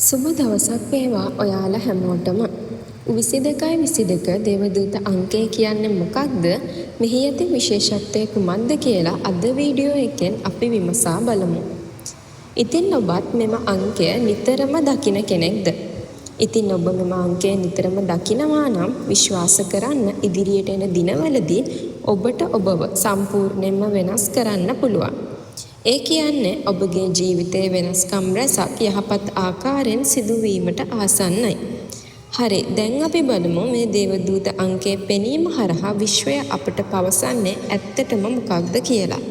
සුබ දවසක් වේවා ඔයාලා හැමෝටම. 22:22 දේවදූත අංකය කියන්නේ මොකක්ද? මෙහි ඇති විශේෂත්වය කුමක්ද කියලා අද වීඩියෝ එකෙන් අපි විමසා බලමු. ඉතින් ඔබත් මෙම අංකය නිතරම දකින කෙනෙක්ද? ඉතින් ඔබ මෙම අංකය නිතරම දකිනවා නම් විශ්වාස කරන්න ඉදිරියට එන දිනවලදී ඔබට ඔබව සම්පූර්ණයෙන්ම වෙනස් කරන්න පුළුවන්. ඒ කියන්නේ ඔබගේ ජීවිතයේ වෙනස්කම් රැසක් යහපත් ආකාරයෙන් සිදුවීමට ආසන්නයි. හරි, දැන් අපි බලමු මේ දේවදූත අංකයේ පෙනීම හරහා විශ්වය අපට පවසන්නේ ඇත්තටම මොකක්ද කියලා.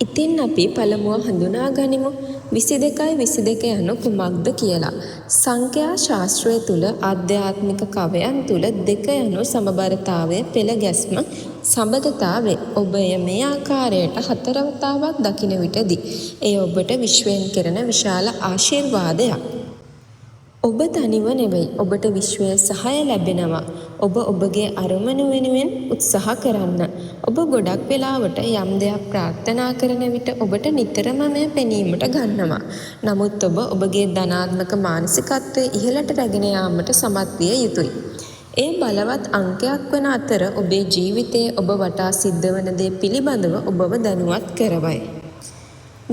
ඉතින් අපි පළමුව හඳුනා ගනිමු 22:22 යනු කුමක්ද කියලා. සංඛ්‍යා ශාස්ත්‍රය තුල ආධ්‍යාත්මික කවයන් තුල දෙක යනු සමබරතාවය, පෙළ ගැස්ම, සම්බන්ධතාවය. ඔබ මේ ආකාරයට හතරවතාවක් දකින විටදී එය ඔබට විශ්වයෙන් කෙරෙන විශාල ආශිර්වාදයක්. ඔබ තනිව නෙවෙයි, ඔබට විශ්වයේ සහාය ලැබෙනවා. ඔබ ඔබගේ අරමුණු වෙනුවෙන් උත්සාහ කරන්න. ඔබ ගොඩක් වෙලාවට යම් දෙයක් ප්‍රාර්ථනා කරන විට ඔබට නිතරම මෙය පෙනීමට ගන්නවා. නමුත් ඔබ ඔබගේ ධනාත්මක මානසිකත්වයේ ඉහළට රැගෙන යාමට සමත් විය යුතුයි. ඒ බලවත් අංකයක් වන අතර ඔබේ ජීවිතයේ ඔබ වටා සිද්ධ වන දේ පිළිබඳව ඔබව දැනුවත් කරවයි.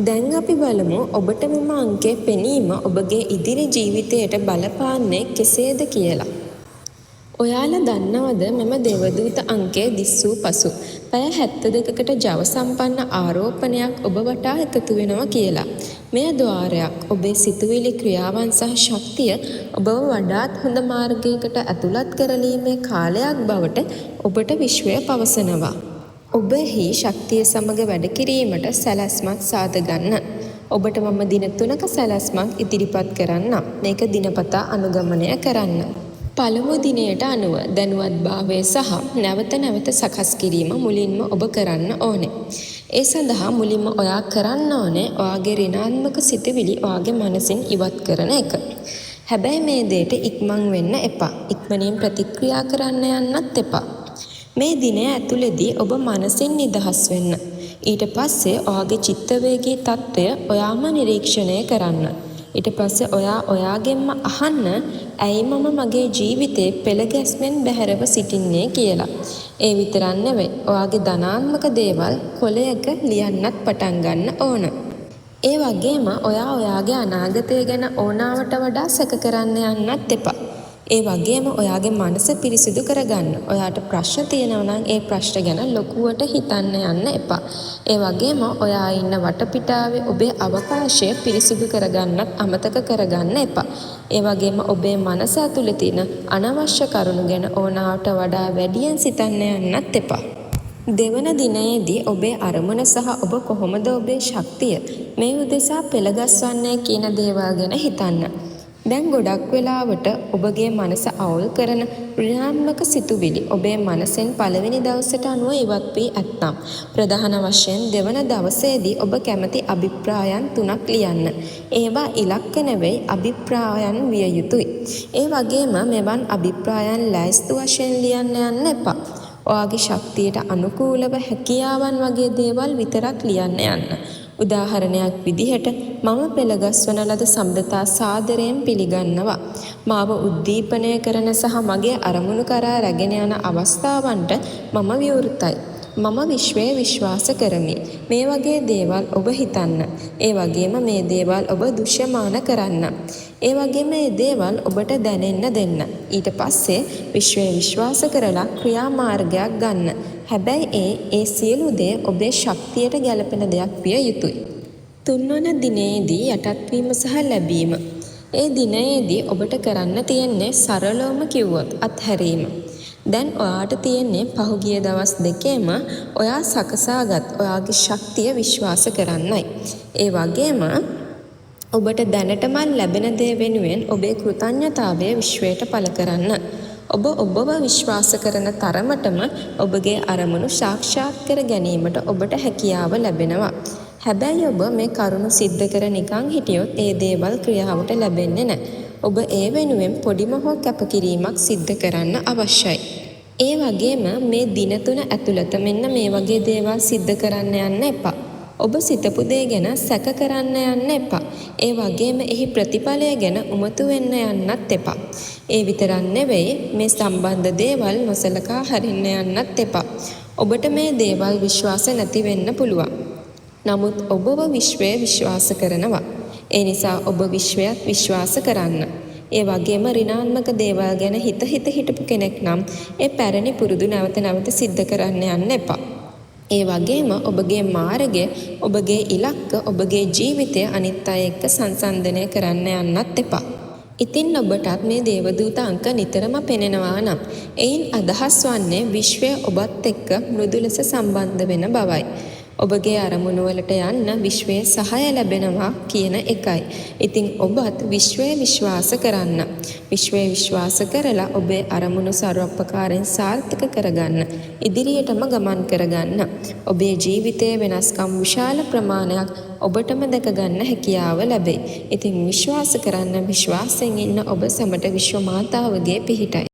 දැන් අපි බලමු ඔබට මෙම අංකයේ පෙනීම ඔබගේ ඉදිරි ජීවිතයට බලපාන්නේ කෙසේද කියලා. ඔයාලා දන්නවද මෙම දේවදූත අංකය දිස්සූ පසු පැය 72කට ජව සම්පන්න ආරෝපණයක් ඔබ වටා එකතු වෙනවා කියලා. මෙය ద్వාරයක්. ඔබේ සිතුවිලි, ක්‍රියාවන් සහ ශක්තිය ඔබව වඩාත් හොඳ මාර්ගයකට ඇතුළත් කරලීමේ කාලයක් බවට ඔබට විශ්වය පවසනවා. ඔබෙහි ශක්තිය සමග වැඩ කිරීමට සැලැස්මක් සාද ගන්න. ඔබට මම දින 3ක සැලැස්මක් ඉදිරිපත් කරන්න. මේක දිනපතා අනුගමනය කරන්න. පළමු දිනයට අනුව දැනුවත්භාවය සහ නැවත නැවත සකස් කිරීම මුලින්ම ඔබ කරන්න ඕනේ. ඒ සඳහා මුලින්ම ඔයා කරන්න ඕනේ ඔයාගේ ඍණාත්මක සිතුවිලි ඔයාගේ මනසින් ඉවත් කරන එක. හැබැයි මේ දෙයට ඉක්මන් වෙන්න එපා. ඉක්මනින් ප්‍රතික්‍රියා කරන්න යන්නත් එපා. මේ දිනය ඇතුළේදී ඔබ මනසින් නිදහස් වෙන්න. ඊට පස්සේ ඔයාගේ චිත්තවේගී තත්ත්වය ඔයාම නිරීක්ෂණය කරන්න. ඊට පස්සේ ඔයාගෙන්ම අහන්න, ඇයි මම මගේ ජීවිතේ පෙළ ගැස්මෙන් බැහැරව සිටින්නේ කියලා. ඒ විතරක් නෙවෙයි, ඔයාගේ ධනාත්මක දේවල් කොලයක ලියන්නත් පටන් ගන්න ඕන. ඒ වගේම ඔයාගේ අනාගතය ගැන ඕනාවට වඩා සැක කරන්න යන්නත් එපා. ඒ වගේම ඔයාගේ මනස පිරිසිදු කරගන්න. ඔයාට ප්‍රශ්න තියෙනවා නම් ඒ ප්‍රශ්න ගැන ලොකුවට හිතන්න යන්න එපා. ඒ වගේම ඔයා ඉන්න වටපිටාවේ ඔබේ අවකාශය පිරිසිදු කරගන්නත් අමතක කරගන්න එපා. ඒ වගේම ඔබේ මනස ඇතුලේ තියෙන අනවශ්‍ය කරුණු ගැන ඕනාවට වඩා වැඩියෙන් සිතන්න යන්නත් එපා. දෙවන දිනයේදී ඔබේ අරමුණ සහ ඔබ කොහොමද ඔබේ ශක්තිය මේ උදෙසා පෙළගස්වන්නේ කියන දේවල් ගැන හිතන්න. දැන් ගොඩක් වෙලාවට ඔබගේ මනස අවුල් කරන ඍණාත්මක සිතුවිලි ඔබේ මනසෙන් පළවෙනි දවසට අනුව ඉවත් වී ඇත්නම් ප්‍රධාන වශයෙන් දෙවන දවසේදී ඔබ කැමති අභිප්‍රායන් 3ක් ලියන්න. ඒවා ඉලක්ක නෙවෙයි, අභිප්‍රායන් විය යුතුයි. ඒ වගේම මෙවන් අභිප්‍රායන් ලෑස්ති වශයෙන් ලියන්න යන්න එපා. ඔයාගේ ශක්තියට අනුකූලව හැකියාවන් වගේ දේවල් විතරක් ලියන්න යන්න. උදාහරණයක් විදිහට මම පෙළගස්වන ලද සම්බන්ධතා සාදරයෙන් පිළිගන්නවා. මාව උද්දීපනය කරන සහ මගේ අරමුණු කරා රැගෙන යන අවස්ථාවන්ට මම විවෘතයි. මම විශ්වයේ විශ්වාස කරමි. මේ වගේ දේවල් ඔබ හිතන්න. ඒ වගේම මේ දේවල් ඔබ දෘශ්‍යමාන කරන්න. ඒ වගේම මේ දේවල් ඔබට දැනෙන්න දෙන්න. ඊට පස්සේ විශ්වයේ විශ්වාස කරලා ක්‍රියාමාර්ගයක් ගන්න. හැබැයි ඒ සියලු දේ ඔබේ ශක්තියට ගැලපෙන දෙයක් විය යුතුයි. තුන්වන දිනේදී යටත් වීම සහ ලැබීම. ඒ දිනේදී ඔබට කරන්න තියෙන්නේ සරලවම කිව්වොත් අත්හැරීම. දැන් ඔයාට තියෙන්නේ පහුගිය දවස් දෙකේම ඔයා සකසාගත් ඔයාගේ ශක්තිය විශ්වාස කරන්නයි. ඒ වගේම ඔබට දැනටමත් ලැබෙන දේ වෙනුවෙන් ඔබේ කෘතඥතාවය විශ්වයට පළ කරන්න. ඔබව විශ්වාස කරන තරමටම ඔබගේ අරමුණු සාක්ෂාත් කර ගැනීමට ඔබට හැකියාව ලැබෙනවා. හැබැයි ඔබ මේ කරුණු සිද්ධ කර නිකන් හිටියොත් ඒ දේවල් ක්‍රියාවට ලැබෙන්නේ නැහැ. ඔබ ඒ වෙනුවෙන් පොඩිම හෝ කැපකිරීමක් සිද්ධ කරන්න අවශ්‍යයි. ඒ වගේම මේ දින 3 ඇතුළත මෙන්න මේ වගේ දේවල් සිද්ධ කරන්න යන්න එපා. ඔබ සිතපු දේ ගැන සැක කරන්න යන්න එපා. ඒ වගේම එහි ප්‍රතිඵලය ගැන උමතු වෙන්න යන්නත් එපා. ඒ විතරක් නෙවෙයි මේ සම්බන්ධ දේවල් නොසලකා හරින්න යන්නත් එපා. ඔබට මේ දේවල් විශ්වාස නැති වෙන්න පුළුවන්. නමුත් ඔබව විශ්වය විශ්වාස කරනවා. ඒ නිසා ඔබ විශ්වයත් විශ්වාස කරන්න. ඒ වගේම ඍණාත්මක දේවල් ගැන හිත හිටපු කෙනෙක් නම් ඒ පැරණි පුරුදු නැවත නැවත සිද්ධ කරන්න යන්න එපා. ඒ වගේම ඔබගේ මාර්ගය, ඔබගේ ඉලක්ක, ඔබගේ ජීවිතය අනිත් අය එක්ක සංසන්දනය කරන්න යන්නත් එපා. ඉතින් ඔබටත් මේ දේවදූත අංක නිතරම පෙනෙනවා නම් එයින් අදහස් වන්නේ විශ්වය ඔබත් එක්ක මෘදු ලෙස සම්බන්ධ වෙන බවයි. ඔබගේ අරමුණු වලට යන්න විශ්වයේ සහාය ලැබෙනවා කියන එකයි. ඉතින් ඔබත් විශ්වය විශ්වාස කරන්න. විශ්වය විශ්වාස කරලා ඔබේ අරමුණු ਸਰවපකාරයෙන් සාර්ථක කරගන්න. ඉදිරියටම ගමන් කරගන්න. ඔබේ ජීවිතයේ වෙනස්කම් විශාල ප්‍රමාණයක් ඔබටම දැක ගන්න හැකියාව ලැබේ. ඉතින් විශ්වාස කරන්න, විශ්වාසයෙන් ඉන්න ඔබ සැමට විශ්ව මාතාවගේ පිහිටයි.